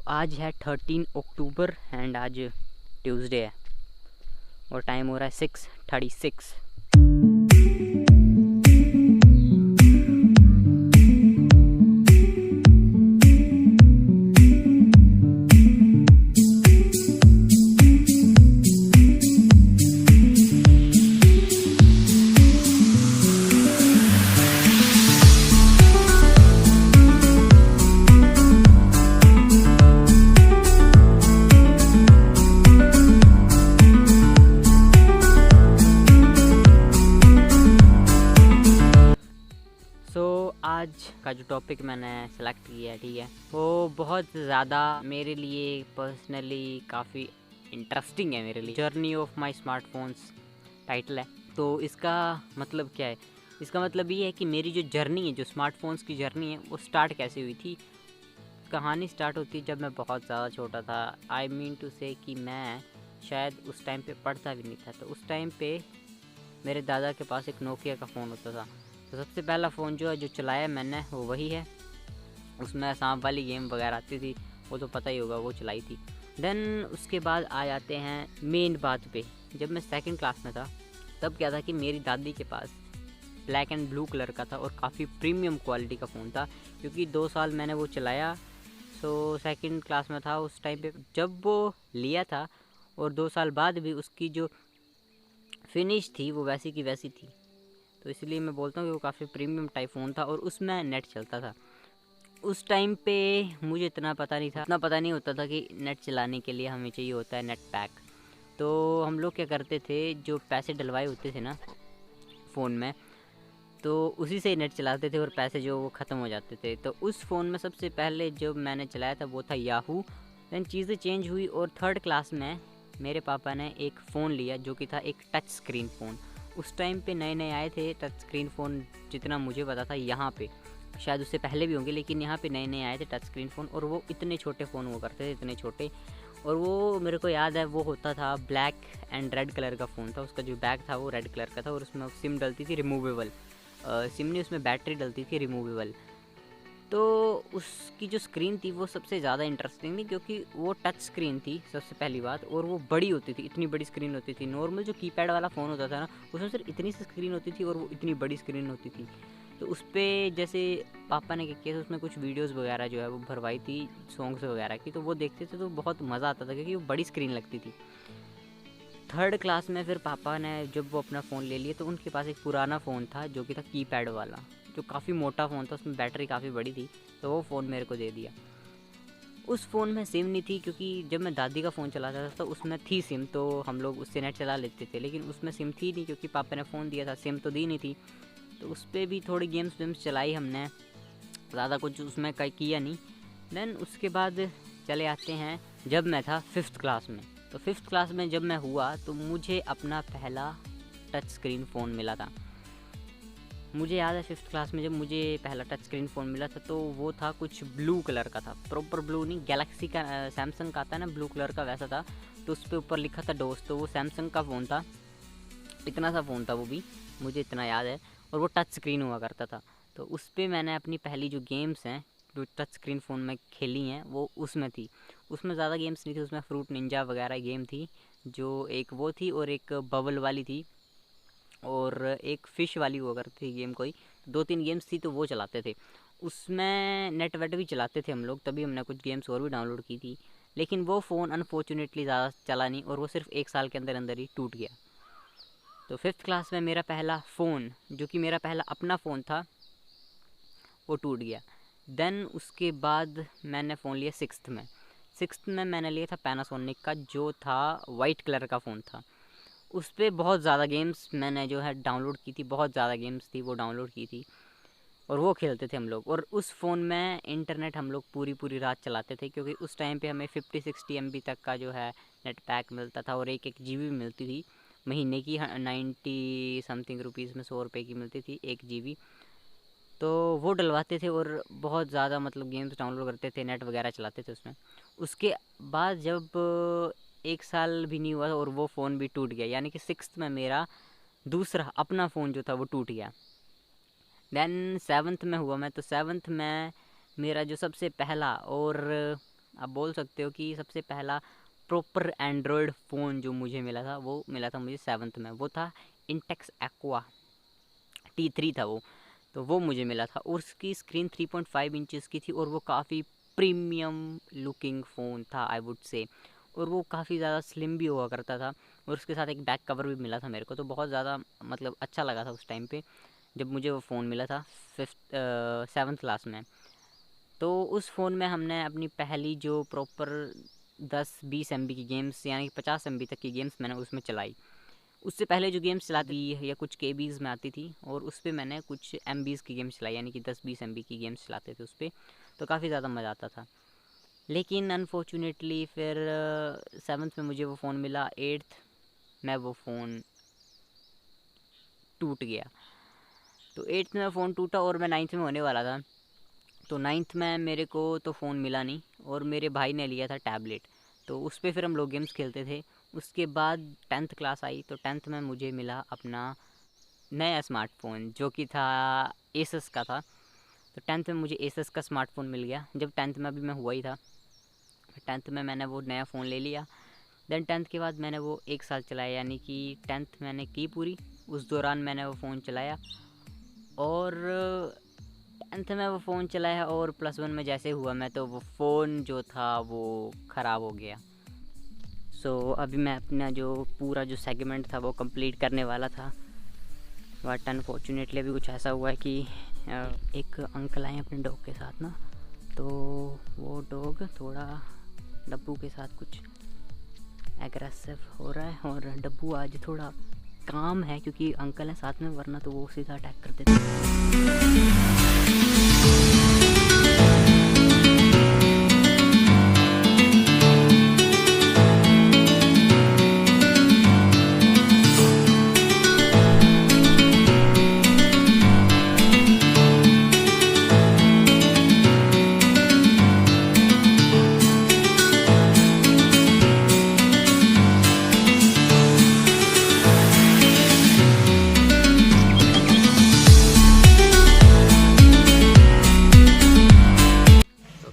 आज है 13 October and आज ट्यूसडे है और टाइम हो रहा है 6:36। आज का जो टॉपिक मैंने सेलेक्ट किया है, ठीक है, वो बहुत ज़्यादा मेरे लिए पर्सनली काफ़ी इंटरेस्टिंग है। मेरे लिए journey of my smartphones title है। तो इसका मतलब क्या है? इसका मतलब ये है कि मेरी जो जर्नी है, जो स्मार्टफोन्स की जर्नी है, वो स्टार्ट कैसे हुई थी। कहानी स्टार्ट होती जब मैं बहुत ज़्यादा छोटा था। आई मीन टू से कि मैं शायद उस टाइम पे पढ़ता भी नहीं था। तो उस टाइम पे मेरे दादा के पास एक नोकिया का फ़ोन होता था। तो सबसे पहला फ़ोन जो चलाया मैंने वो वही है। उसमें सांप वाली गेम वगैरह आती थी, वो तो पता ही होगा, वो चलाई थी। देन उसके बाद आ जाते हैं मेन बात पे। जब मैं सेकंड क्लास में था तब क्या था कि मेरी दादी के पास ब्लैक एंड ब्लू कलर का था और काफ़ी प्रीमियम क्वालिटी का फ़ोन था, क्योंकि 2 साल मैंने वो चलाया। सो सेकंड क्लास में था उस टाइम पे जब वो लिया था, और 2 साल बाद भी उसकी जो फिनिश थी वो वैसी की वैसी थी। तो इसलिए मैं बोलता हूँ कि वो काफ़ी प्रीमियम टाइप फ़ोन था और उसमें नेट चलता था। उस टाइम पे मुझे इतना पता नहीं होता था कि नेट चलाने के लिए हमें चाहिए होता है नेट पैक। तो हम लोग क्या करते थे, जो पैसे डलवाए होते थे ना फ़ोन में, तो उसी से ही नेट चलाते थे और पैसे जो वो ख़त्म हो जाते थे। तो उस फ़ोन में सबसे पहले जो मैंने चलाया था वो था याहू। दैन चीज़ें चेंज हुई और थर्ड क्लास में मेरे पापा ने एक फ़ोन लिया जो कि था एक टच स्क्रीन फ़ोन। उस टाइम पे नए नए आए थे टच स्क्रीन फ़ोन, जितना मुझे पता था यहाँ पे, शायद उससे पहले भी होंगे, लेकिन यहाँ पे नए नए आए थे टच स्क्रीन फ़ोन। और वो इतने छोटे फ़ोन हुआ करते थे, इतने छोटे। और वो मेरे को याद है, वो होता था ब्लैक एंड रेड कलर का फ़ोन था। उसका जो बैक था वो रेड कलर का था और उसमें सिम डलती थी रिमूवेबल। सिम नहीं, उसमें बैटरी डलती थी रिमूवेबल। तो उसकी जो स्क्रीन थी वो सबसे ज़्यादा इंटरेस्टिंग थी, क्योंकि वो टच स्क्रीन थी सबसे पहली बात, और वो बड़ी होती थी, इतनी बड़ी स्क्रीन होती थी। नॉर्मल जो कीपैड वाला फ़ोन होता था ना, उसमें सिर्फ इतनी सी स्क्रीन होती थी और वो इतनी बड़ी स्क्रीन होती थी। तो उस पर जैसे पापा ने क्या किया था, उसमें कुछ वीडियोस वगैरह जो है वो भरवाई थी सॉन्ग्स वगैरह की, तो वो देखते थे तो बहुत मज़ा आता था, क्योंकि वो बड़ी स्क्रीन लगती थी। थर्ड क्लास में फिर पापा ने जब वो अपना फ़ोन ले लिया, तो उनके पास एक पुराना फ़ोन था जो कि था कीपैड वाला, जो काफ़ी मोटा फ़ोन था, उसमें बैटरी काफ़ी बड़ी थी। तो वो फ़ोन मेरे को दे दिया। उस फ़ोन में सिम नहीं थी, क्योंकि जब मैं दादी का फ़ोन चलाता था तो उसमें थी सिम, तो हम लोग उससे नेट चला लेते थे। लेकिन उसमें सिम थी नहीं, क्योंकि पापा ने फ़ोन दिया था, सिम तो दी नहीं थी। तो उस पर भी थोड़ी गेम्स वेम्स चलाई हमने, ज़्यादा कुछ उसमें किया नहीं। देन उसके बाद चले आते हैं जब मैं था 5th क्लास में। तो 5th क्लास में जब मैं हुआ तो मुझे अपना पहला टच स्क्रीन फ़ोन मिला था। मुझे याद है 5th क्लास में जब मुझे पहला टच स्क्रीन फ़ोन मिला था, तो वो था कुछ ब्लू कलर का था, प्रॉपर ब्लू नहीं, गैलेक्सी का सैमसंग का आता है ना ब्लू कलर का, वैसा था। तो उस पर ऊपर लिखा था दोस्त, तो वो सैमसंग का फ़ोन था। इतना सा फ़ोन था वो भी, मुझे इतना याद है। और वो टच स्क्रीन हुआ करता था। तो उस पर मैंने अपनी पहली जो गेम्स हैं जो टच स्क्रीन फ़ोन में खेली हैं वो उसमें थी। उसमें ज़्यादा गेम्स नहीं थी, उसमें फ्रूट निंजा वगैरह गेम थी, जो एक वो थी, और एक बबल वाली थी, और एक फ़िश वाली हुआ करती थी गेम कोई। 2-3 गेम्स थी, तो वो चलाते थे। उसमें नेट वेट भी चलाते थे हम लोग, तभी हमने कुछ गेम्स और भी डाउनलोड की थी। लेकिन वो फ़ोन अनफॉर्चुनेटली ज़्यादा चला नहीं, और वो सिर्फ 1 साल के अंदर अंदर ही टूट गया। तो 5th क्लास में मेरा पहला फ़ोन, जो कि मेरा पहला अपना फ़ोन था, वो टूट गया। देन उसके बाद मैंने फ़ोन लिया 6th में। 6th में मैंने लिया था पैनासोनिक का, जो था वाइट कलर का फ़ोन था। उस पर बहुत ज़्यादा गेम्स मैंने जो है डाउनलोड की थी, बहुत ज़्यादा गेम्स थी वो डाउनलोड की थी, और वो खेलते थे हम लोग। और उस फ़ोन में इंटरनेट हम लोग पूरी पूरी रात चलाते थे, क्योंकि उस टाइम पे हमें 50-60 MB तक का जो है नेट पैक मिलता था, और 1-1 GB मिलती थी महीने की। 90 समथिंग रुपीज़ में, 100 रुपये की मिलती थी 1 GB। तो वो डलवाते थे और बहुत ज़्यादा मतलब गेम्स डाउनलोड करते थे, नेट वगैरह चलाते थे उसमें। उसके बाद जब 1 साल भी नहीं हुआ और वो फ़ोन भी टूट गया, यानी कि 6th में मेरा दूसरा अपना फ़ोन जो था वो टूट गया। दैन 7th में हुआ मैं, तो 7th में मेरा जो सबसे पहला और आप बोल सकते हो कि सबसे पहला प्रॉपर एंड्रॉयड फ़ोन जो मुझे मिला था वो मिला था मुझे 7th में। वो था इंटेक्स एक्वा T3 था वो। तो वो मुझे मिला था और उसकी स्क्रीन 3.5 इंचेस की थी और वो काफ़ी प्रीमियम लुकिंग फ़ोन था आई वुड से। और वो काफ़ी ज़्यादा स्लिम भी हुआ करता था और उसके साथ एक बैक कवर भी मिला था मेरे को। तो बहुत ज़्यादा मतलब अच्छा लगा था उस टाइम पे जब मुझे वो फ़ोन मिला था 7th क्लास में। तो उस फ़ोन में हमने अपनी पहली जो प्रॉपर 10-20 MB की गेम्स यानी कि 50 MB तक की गेम्स मैंने उसमें चलाई। उससे पहले जो गेम्स चलाती या कुछ केबीज़ में आती थी और उस पर मैंने कुछ MBs की गेम्स चलाई यानी कि 10-20 MB की गेम्स चलाते थे उस पर। तो काफ़ी ज़्यादा मज़ा आता था। लेकिन अनफॉर्चुनेटली फिर 7th में मुझे वो फ़ोन मिला, 8th में वो फ़ोन टूट गया। तो 8th में फ़ोन टूटा और मैं 9th में होने वाला था। तो 9th में मेरे को तो फ़ोन मिला नहीं और मेरे भाई ने लिया था टैबलेट। तो उस पर फिर हम लोग गेम्स खेलते थे। उसके बाद 10th क्लास आई तो 10th में मुझे मिला अपना नया स्मार्टफ़ोन जो कि था एसस का था। तो 10th में मुझे एसस का स्मार्टफ़ोन मिल गया। जब 10th में अभी मैं हुआ ही था, 10th में मैंने वो नया फ़ोन ले लिया। देन 10th के बाद मैंने वो 1 साल चलाया यानी कि 10th मैंने की पूरी। उस दौरान मैंने वो फ़ोन चलाया और 10th में वो फ़ोन चलाया और +1 में जैसे हुआ मैं तो वो फ़ोन जो था वो ख़राब हो गया। अभी मैं अपना जो पूरा जो सेगमेंट था वो कंप्लीट करने वाला था, बट अनफॉर्चुनेटली अभी कुछ ऐसा हुआ है कि एक अंकल आए अपने डॉग के साथ ना, तो वो डॉग थोड़ा डब्बू के साथ कुछ एग्रेसिव हो रहा है और डब्बू आज थोड़ा काम है क्योंकि अंकल है साथ में, वरना तो वो सीधा अटैक कर देते।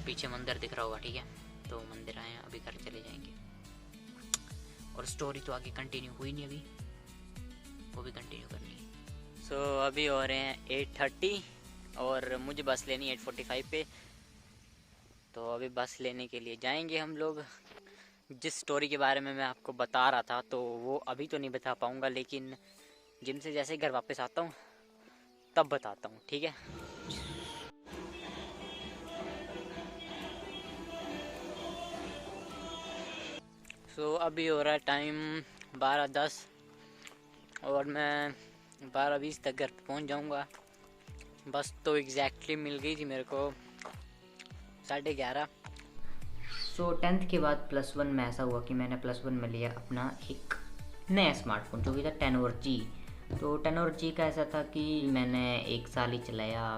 पीछे मंदिर दिख रहा होगा, ठीक है। तो मंदिर आए हैं, अभी घर चले जाएंगे और स्टोरी तो आगे कंटिन्यू हुई नहीं, अभी वो भी कंटिन्यू करनी है। अभी हो रहे हैं 8:30 और मुझे बस लेनी है 8:45 पे। तो अभी बस लेने के लिए जाएंगे हम लोग। जिस स्टोरी के बारे में मैं आपको बता रहा था तो वो अभी तो नहीं बता पाऊँगा, लेकिन जिम से जैसे घर वापस आता हूँ तब बताता हूँ, ठीक है। अभी हो रहा है टाइम 12:10 और मैं 12:20 तक घर पहुंच जाऊंगा। बस तो एग्जैक्टली मिल गई थी मेरे को 11:30। 10th के बाद +1 में ऐसा हुआ कि मैंने +1 में लिया अपना एक नया स्मार्टफोन जो कि था Tenor G। तो Tenor G का ऐसा था कि मैंने 1 साल ही चलाया,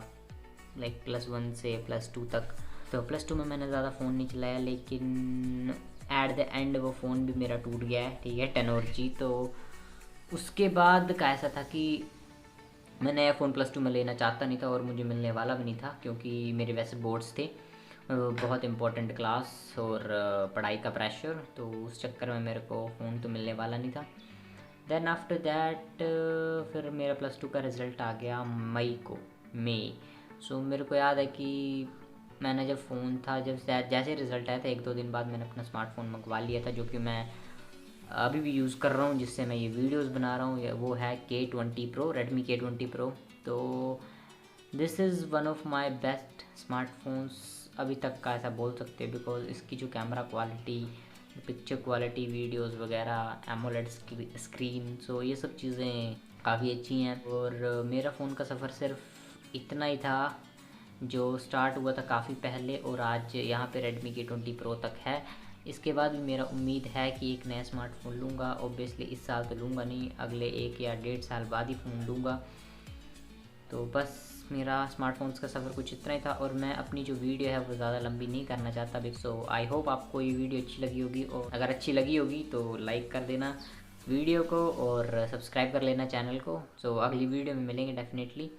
लाइक +1 से +2 तक। तो +2 में मैंने ज़्यादा फ़ोन नहीं चलाया, लेकिन एट द एंड वो फ़ोन भी मेरा टूट गया है, ठीक है, Tenor G। तो उसके बाद का ऐसा था कि मैं नया फ़ोन +2 में लेना चाहता नहीं था और मुझे मिलने वाला भी नहीं था क्योंकि मेरे वैसे बोर्ड्स थे, बहुत इम्पोर्टेंट क्लास और पढ़ाई का प्रेशर, तो उस चक्कर में मेरे को फ़ोन तो मिलने वाला नहीं था। देन आफ्टर दैट फिर मेरा +2 का रिज़ल्ट आ गया मई। मेरे को याद है कि मैंने जब फ़ोन था, जब जैसे रिज़ल्ट आया था 1-2 दिन बाद मैंने अपना स्मार्टफ़ोन मंगवा लिया था, जो कि मैं अभी भी यूज़ कर रहा हूँ, जिससे मैं ये वीडियोज़ बना रहा हूँ। वो है K20 Pro, Redmi K20 Pro। तो this is one of my best smartphones अभी तक का, ऐसा बोल सकते हैं, बिकॉज इसकी जो camera quality, picture quality, videos वगैरह, एमोलेड स्क्रीन, ये सब चीज़ें काफ़ी अच्छी हैं। और मेरा फ़ोन का सफ़र सिर्फ इतना ही था जो स्टार्ट हुआ था काफ़ी पहले और आज यहाँ पे Redmi K20 Pro तक है। इसके बाद भी मेरा उम्मीद है कि एक नया स्मार्टफोन लूँगा। ऑब्वियसली इस साल तो लूँगा नहीं, अगले 1 या 1.5 साल बाद ही फ़ोन लूँगा। तो बस मेरा स्मार्टफोन्स का सफ़र कुछ इतना ही था और मैं अपनी जो वीडियो है वो ज़्यादा लंबी नहीं करना चाहता। आई होप आपको ये वीडियो अच्छी लगी होगी, और अगर अच्छी लगी होगी तो लाइक कर देना वीडियो को और सब्सक्राइब कर लेना चैनल को। अगली वीडियो में मिलेंगे डेफिनेटली।